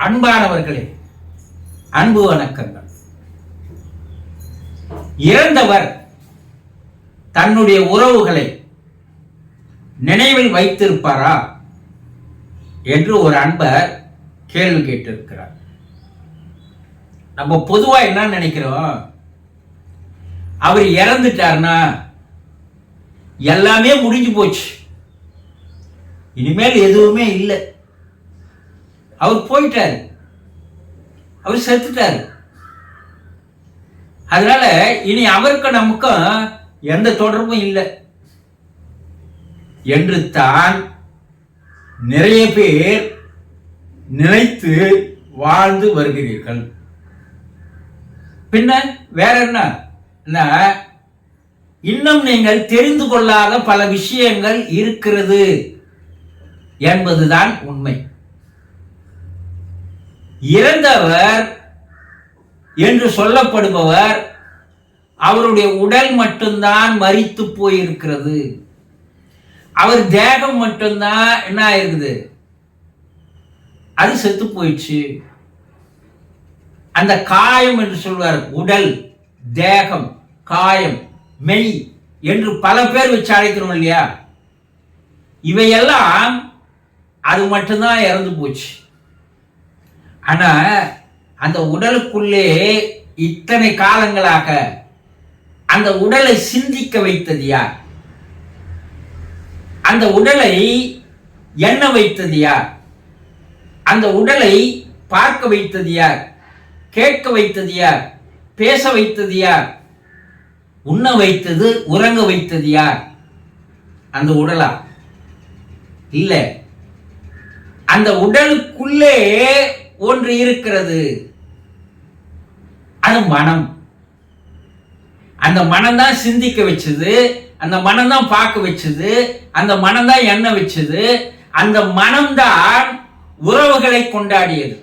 அன்பானவர்களே, அன்பு வணக்கங்கள். இறந்தவர் தன்னுடைய உறவுகளை நினைவில் வைத்திருப்பாரா என்று ஒரு அன்பர் கேள்வி கேட்டிருக்கிறார். நம்ம பொதுவா என்ன நினைக்கிறோம், அவர் இறந்துட்டார்னா எல்லாமே முடிஞ்சு போச்சு, இனிமேல் எதுவுமே இல்லை, அவர் போயிட்டாரு, அவர் செத்துட்டாரு, அதனால இனி அவருக்கு நமக்கும் எந்த தொடர்பும் இல்லை என்று தான் நிறைய பேர் நினைத்து வாழ்ந்து வருகிறீர்கள். பின்ன வேற என்ன, இன்னும் நீங்கள் தெரிந்து கொள்ளாத பல விஷயங்கள் இருக்கிறது என்பதுதான் உண்மை. இறந்தவர் என்று சொல்லப்படுபவர் அவருடைய உடல் மட்டும்தான் மரித்து போயிருக்கிறது, அவர் தேகம் மட்டும்தான் என்ன ஆயிருக்குது, அது செத்து போயிடுச்சு. அந்த காயம் என்று சொல்வார், உடல், தேகம், காயம், மெய் என்று பல பேர் வச்சு அழைக்கிறோம் இல்லையா, இவையெல்லாம் அது மட்டும்தான் இறந்து போச்சு. ஆனா அந்த உடலுக்குள்ளே இத்தனை காலங்களாக அந்த உடலை சிந்திக்க வைத்தது யார், அந்த உடலை எண்ண வைத்தது யார், அந்த உடலை பார்க்க வைத்தது யார், கேட்க வைத்தது யார், பேச வைத்தது யார், உண்ண வைத்தது உறங்க வைத்தது யார்? அந்த உடலா? இல்ல, அந்த உடலுக்குள்ளே ஒன்று இருக்கிறது, அது மனம். அந்த மனம் தான் சிந்திக்க வச்சது, அந்த மனம் தான் பார்க்க வச்சது, அந்த மனம் தான் எண்ண வச்சது, அந்த மனம்தான் உறவுகளை கொண்டாடியது.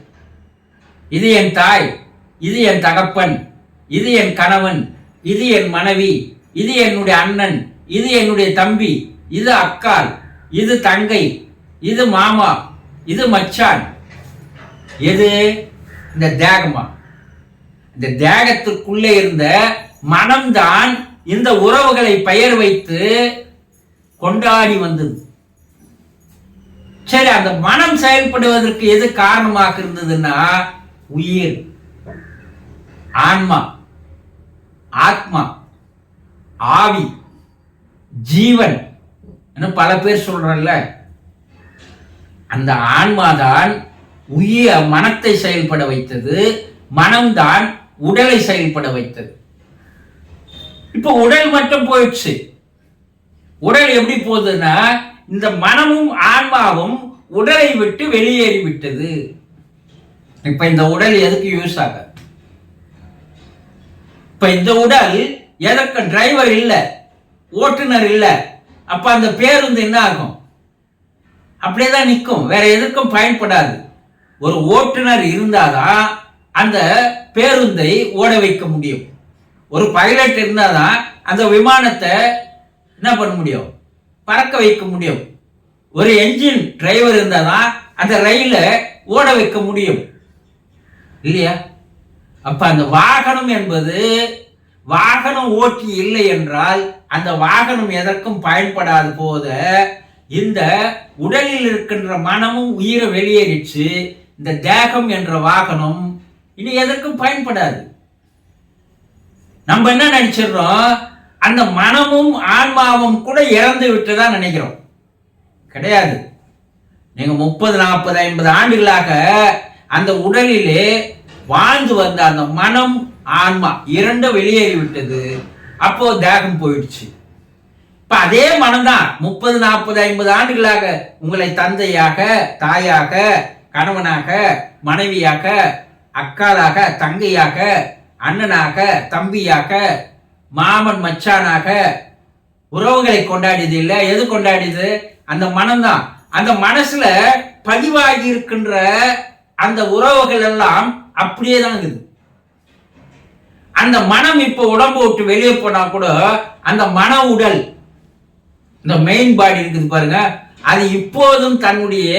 இது என் தாய், இது என் தகப்பன், இது என் கணவன், இது என் மனைவி, இது என்னுடைய அண்ணன், இது என்னுடைய தம்பி, இது அக்காள், இது தங்கை, இது மாமா, இது மச்சான். எது? இந்த தேகமா? இந்த தேகத்திற்குள்ளே இருந்த மனம்தான் இந்த உறவுகளை பெயர் வைத்து கொண்டாடி வந்தது. சரி, அந்த மனம் செயல்படுவதற்கு எது காரணமாக இருந்ததுன்னா, உயிர், ஆன்மா, ஆத்மா, ஆவி, ஜீவன் பல பேர் சொல்றல்ல, அந்த ஆன்மாதான் உயிர் மனத்தை செயல்பட வைத்தது, மனம்தான் உடலை செயல்பட வைத்தது. இப்ப உடல் மட்டும் போயிடுச்சு. உடல் எப்படி போகுதுன்னா, இந்த மனமும் ஆன்மாவும் உடலை விட்டு வெளியேறி விட்டது. இப்ப இந்த உடல் எதுக்கு யூஸ் ஆக? இப்ப இந்த உடல் எதற்கு? டிரைவர் இல்ல, ஓட்டுநர் இல்ல, அப்ப அந்த பேருந்து என்ன ஆகும்? அப்படியேதான் நிற்கும், வேற எதற்கும் பயன்படாது. ஒரு ஓட்டுநர் இருந்தாதான் அந்த பேருந்தை ஓட வைக்க முடியும். ஒரு பைலட் இருந்தாதான் அந்த விமானத்தை என்ன பண்ண முடியும்? பறக்க வைக்க முடியும். ஒரு என்ஜின் டிரைவர் இருந்தாதான் அந்த ரயில ஓட வைக்க முடியும் இல்லையா? அப்ப அந்த வாகனம் என்பது, வாகனம் ஓட்டி இல்லை என்றால் அந்த வாகனம் எதற்கும் பயன்படாது போத இந்த உடலில் இருக்கின்ற மனமும் உயிரை வெளியேறிச்சு. இந்த தேகம் என்ற வாகனம் இனி எதற்கும் பயன்படாது. நம்ம என்ன நினைச்சிடறோம், அந்த மனமும் ஆன்மாவும் கூட இறந்து விட்டுதா நினைக்கிறோம். கிடையாது. நீங்க 30, 40, 50 ஆண்டுகளாக அந்த உடலிலே வாழ்ந்து வந்த அந்த மனம், ஆன்மா இரண்டும் வெளியேறி விட்டது. அப்போ தேகம் போயிடுச்சு. இப்ப அதே மனம்தான் 30, 40, 50 ஆண்டுகளாக உங்களை தந்தையாக, தாயாக, கணவனாக, மனைவியாக, அக்காளாக, தங்கையாக, அண்ணனாக, தம்பியாக, மாமன், மச்சானாக உறவுகளை கொண்டாடியது இல்லை. எது கொண்டாடியது? அந்த மனம்தான். அந்த மனசுல பதிவாகி இருக்கின்ற அந்த உறவுகள் எல்லாம் அப்படியே தான் இருக்குது. அந்த மனம் இப்ப உடம்பு விட்டு வெளியே போனா கூட அந்த மன உடல், இந்த மெயின் பாடி இருக்குது பாருங்க, அது இப்போதும் தன்னுடைய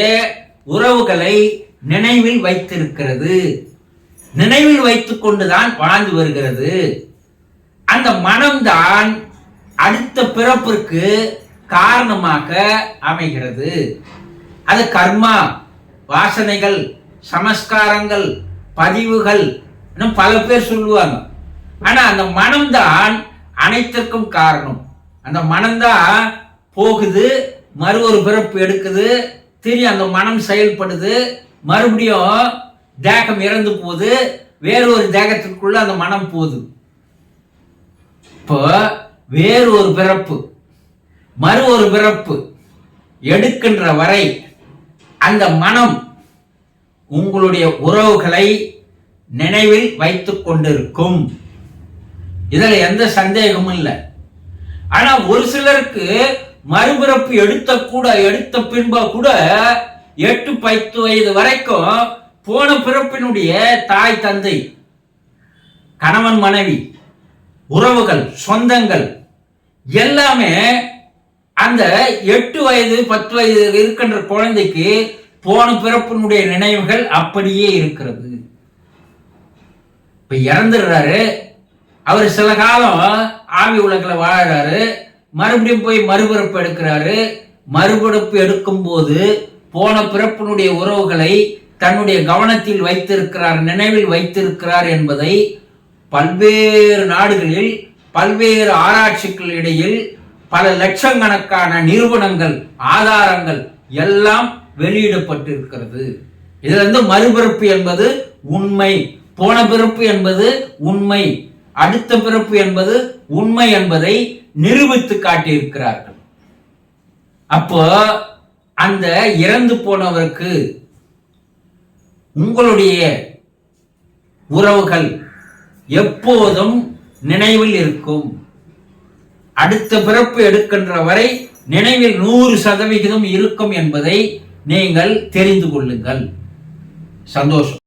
உறவுகளை நினைவில் வைத்திருக்கிறது, நினைவில் வைத்துக் கொண்டுதான் வாழ்ந்து வருகிறது. அந்த மனம்தான் அடுத்த பிறப்பிற்கு காரணமாக அமைகிறது. அது கர்மா, வாசனைகள், சமஸ்காரங்கள், பதிவுகள், இன்னும் பல பேர் சொல்லுவாங்க. ஆனா அந்த மனம்தான் அனைத்திற்கும் காரணம். அந்த மனம்தான் போகுது, மறு ஒரு பிறப்பு எடுக்குது, திரும்பி அந்த மனம் செயல்படுது, மறுபடியும் தேகம் இறந்து போகுது, வேறு ஒரு தேகத்திற்குள்ள அந்த மனம் போகுது. இப்போ வேறு ஒரு பிறப்பு, மறு ஒரு பிறப்பு எடுக்கின்ற வரை அந்த மனம் உங்களுடைய உறவுகளை நினைவில் வைத்துக் கொண்டிருக்கும். இதுல எந்த சந்தேகமும் இல்லை. ஆனா ஒரு சிலருக்கு மறுபிறப்பு எடுத்த பின்பா கூட 8-10 வயது வரைக்கும் போன பிறப்பினுடைய தாய் தந்தை, கணவன் மனைவி, உறவுகள், சொந்தங்கள் எல்லாமே அந்த 8 வயது 10 வயது இருக்கின்ற குழந்தைக்கு போன பிறப்பினுடைய நினைவுகள் அப்படியே இருக்கிறது. இப்ப இறந்துடுறாரு, அவர் சில காலம் ஆவி உலகில் வாழறாரு, மறுபடியும் போய் மறுபிறப்பு எடுக்கிறாரு. மறுபிறப்பு எடுக்கும் போது போன பிறப்பினுடைய உறவுகளை தன்னுடைய கவனத்தில் வைத்திருக்கிறார், நினைவில் வைத்திருக்கிறார் என்பதை பல்வேறு நாடுகளில் பல்வேறு ஆராய்ச்சிகள் இடையில் பல லட்சக்கணக்கான நிறுவனங்கள், ஆதாரங்கள் எல்லாம் வெளியிடப்பட்டிருக்கிறது. இதுல இருந்து மறுபிறப்பு என்பது உண்மை, போன பிறப்பு என்பது உண்மை, அடுத்த பிறப்பு என்பது உண்மை என்பதை நிரூபித்து காட்டியிருக்கிறார்கள். அப்போ அந்த இறந்து போனவருக்கு உங்களுடைய உறவுகள் எப்போதும் நினைவில் இருக்கும். அடுத்த பிறப்பு எடுக்கின்ற வரை நினைவில் 100% இருக்கும் என்பதை நீங்கள் தெரிந்து கொள்ளுங்கள். சந்தோஷம்.